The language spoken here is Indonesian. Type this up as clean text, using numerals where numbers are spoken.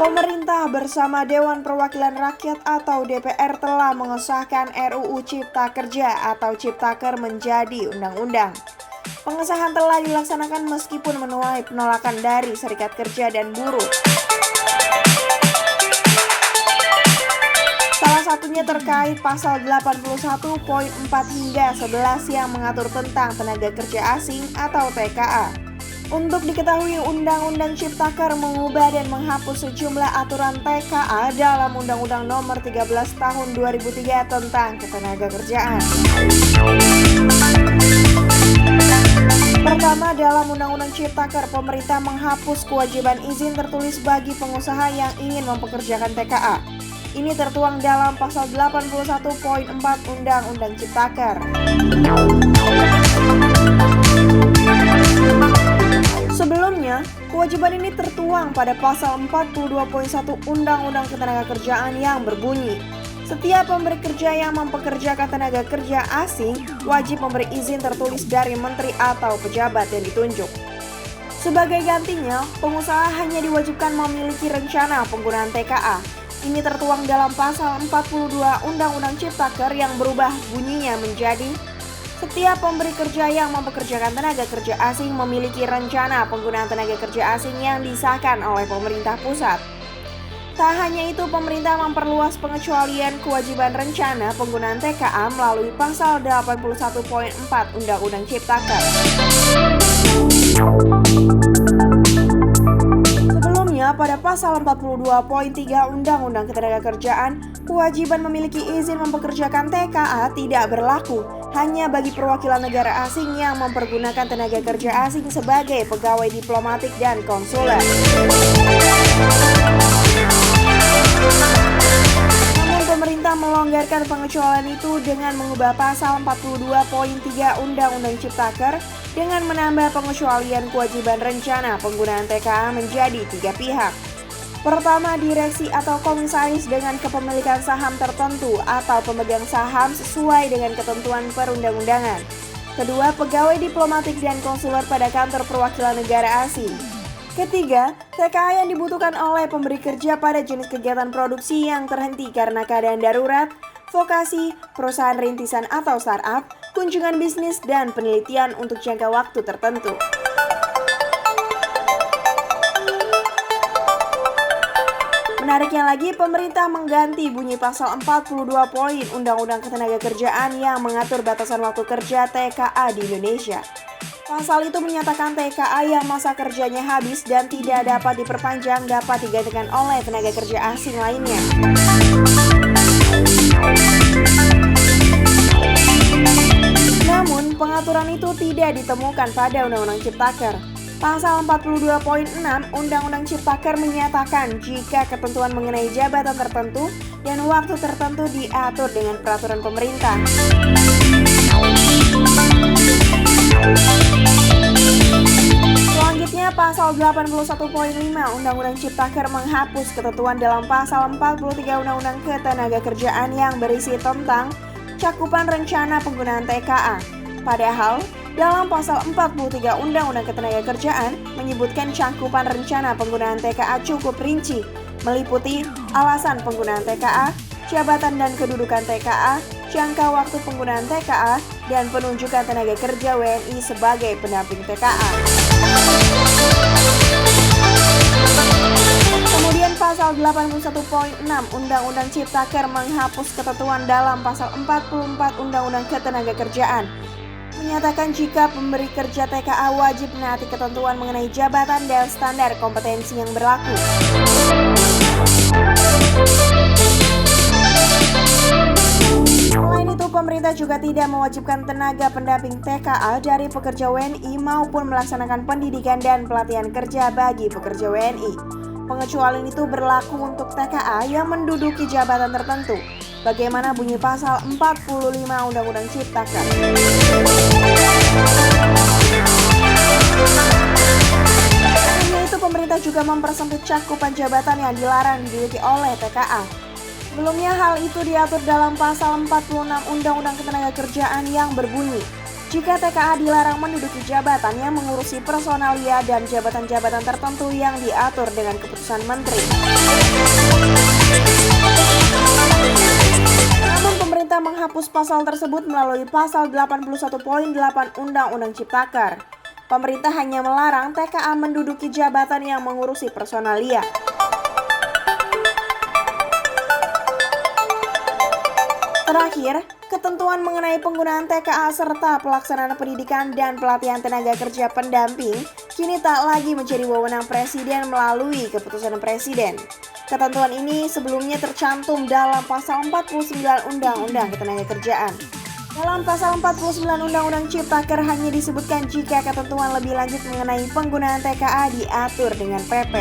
Pemerintah bersama Dewan Perwakilan Rakyat atau DPR telah mengesahkan RUU Cipta Kerja atau Ciptaker menjadi undang-undang. Pengesahan telah dilaksanakan meskipun menuai penolakan dari Serikat Kerja dan Buruh. Salah satunya terkait pasal 81.4 hingga 11 yang mengatur tentang tenaga kerja asing atau TKA. Untuk diketahui, Undang-Undang Ciptaker mengubah dan menghapus sejumlah aturan TKA dalam Undang-Undang Nomor 13 Tahun 2003 tentang Ketenagakerjaan. Pertama, dalam Undang-Undang Ciptaker, pemerintah menghapus kewajiban izin tertulis bagi pengusaha yang ingin mempekerjakan TKA. Ini tertuang dalam pasal 81.4 Undang-Undang Ciptaker. Sebelumnya, kewajiban ini tertuang pada pasal 42.1 Undang-Undang Ketenagakerjaan yang berbunyi, setiap pemberi kerja yang mempekerjakan tenaga kerja asing wajib memberi izin tertulis dari menteri atau pejabat yang ditunjuk. Sebagai gantinya, pengusaha hanya diwajibkan memiliki rencana penggunaan TKA. Ini tertuang dalam pasal 42 Undang-Undang Ciptaker yang berubah bunyinya menjadi setiap pemberi kerja yang mempekerjakan tenaga kerja asing memiliki rencana penggunaan tenaga kerja asing yang disahkan oleh pemerintah pusat. Tak hanya itu, pemerintah memperluas pengecualian kewajiban rencana penggunaan TKA melalui pasal 81.4 Undang-Undang Ciptaker. Sebelumnya, pada pasal 42.3 Undang-Undang Ketenagakerjaan, kewajiban memiliki izin mempekerjakan TKA tidak berlaku hanya bagi perwakilan negara asing yang mempergunakan tenaga kerja asing sebagai pegawai diplomatik dan konsuler. Namun pemerintah melonggarkan pengecualian itu dengan mengubah pasal 42.3 Undang-Undang Ciptaker dengan menambah pengecualian kewajiban rencana penggunaan TKA menjadi 3 pihak. Pertama, direksi atau komisaris dengan kepemilikan saham tertentu atau pemegang saham sesuai dengan ketentuan perundang-undangan. Kedua, pegawai diplomatik dan konsuler pada kantor perwakilan negara asing. Ketiga, TKA yang dibutuhkan oleh pemberi kerja pada jenis kegiatan produksi yang terhenti karena keadaan darurat, vokasi, perusahaan rintisan atau startup, kunjungan bisnis, dan penelitian untuk jangka waktu tertentu. Menariknya lagi, pemerintah mengganti bunyi pasal 42 poin Undang-Undang Ketenagakerjaan yang mengatur batasan waktu kerja TKA di Indonesia. Pasal itu menyatakan TKA yang masa kerjanya habis dan tidak dapat diperpanjang dapat digantikan oleh tenaga kerja asing lainnya. Namun, pengaturan itu tidak ditemukan pada Undang-Undang Ciptaker. Pasal 42.6 Undang-Undang Ciptaker menyatakan jika ketentuan mengenai jabatan tertentu dan waktu tertentu diatur dengan peraturan pemerintah. Selanjutnya, pasal 81.5 Undang-Undang Ciptaker menghapus ketentuan dalam pasal 43 Undang-Undang Ketenagakerjaan yang berisi tentang cakupan rencana penggunaan TKA. Padahal, dalam pasal 43 Undang-Undang Ketenagakerjaan menyebutkan cakupan rencana penggunaan TKA cukup rinci, meliputi alasan penggunaan TKA, jabatan dan kedudukan TKA, jangka waktu penggunaan TKA, dan penunjukan tenaga kerja WNI sebagai pendamping TKA. Kemudian pasal 81.6 Undang-Undang Ciptaker menghapus ketentuan dalam pasal 44 Undang-Undang Ketenagakerjaan menyatakan jika pemberi kerja TKA wajib menaati ketentuan mengenai jabatan dan standar kompetensi yang berlaku. Selain itu, pemerintah juga tidak mewajibkan tenaga pendamping TKA dari pekerja WNI maupun melaksanakan pendidikan dan pelatihan kerja bagi pekerja WNI. Pengecualian itu berlaku untuk TKA yang menduduki jabatan tertentu. Bagaimana bunyi pasal 45 Undang-Undang Ciptaker? Hanya itu, pemerintah juga mempersempit cakupan jabatan yang dilarang dimiliki oleh TKA. Sebelumnya hal itu diatur dalam pasal 46 Undang-Undang Ketenagakerjaan yang berbunyi, jika TKA dilarang menduduki jabatan yang mengurusi personalia dan jabatan-jabatan tertentu yang diatur dengan keputusan menteri. Namun pemerintah menghapus pasal tersebut melalui pasal 81.8 Undang-Undang Ciptaker. Pemerintah hanya melarang TKA menduduki jabatan yang mengurusi personalia. Terakhir, ketentuan mengenai penggunaan TKA serta pelaksanaan pendidikan dan pelatihan tenaga kerja pendamping kini tak lagi menjadi wewenang Presiden melalui keputusan Presiden. Ketentuan ini sebelumnya tercantum dalam pasal 49 Undang-Undang Ketenagakerjaan. Dalam pasal 49 Undang-Undang Ciptaker hanya disebutkan jika ketentuan lebih lanjut mengenai penggunaan TKA diatur dengan PP.